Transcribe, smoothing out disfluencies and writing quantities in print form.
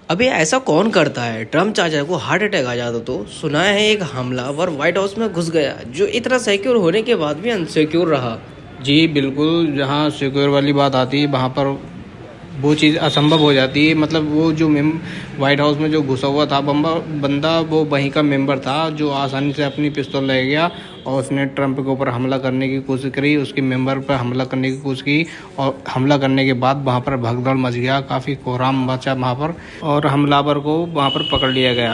अबे ऐसा कौन करता है? ट्रम्प चाचा को हार्ट अटैक आ जाता तो सुना है एक हमलावर व्हाइट हाउस में घुस गया जो इतना सिक्योर होने के बाद भी अनसिक्योर रहा। जी बिल्कुल, जहाँ सिक्योर वाली बात आती है वहाँ पर वो चीज़ असंभव हो जाती है। मतलब वो जो वाइट हाउस में जो घुसा हुआ था बंदा वो वहीं का मेंबर था जो आसानी से अपनी पिस्तौल ले गया और उसने ट्रंप के ऊपर हमला करने की कोशिश करी, उसके मेंबर पर हमला करने की कोशिश की और हमला करने के बाद वहाँ पर भगदड़ मच गया, काफ़ी कोहराम मचा वहाँ पर और हमलावर को वहाँ पर पकड़ लिया गया।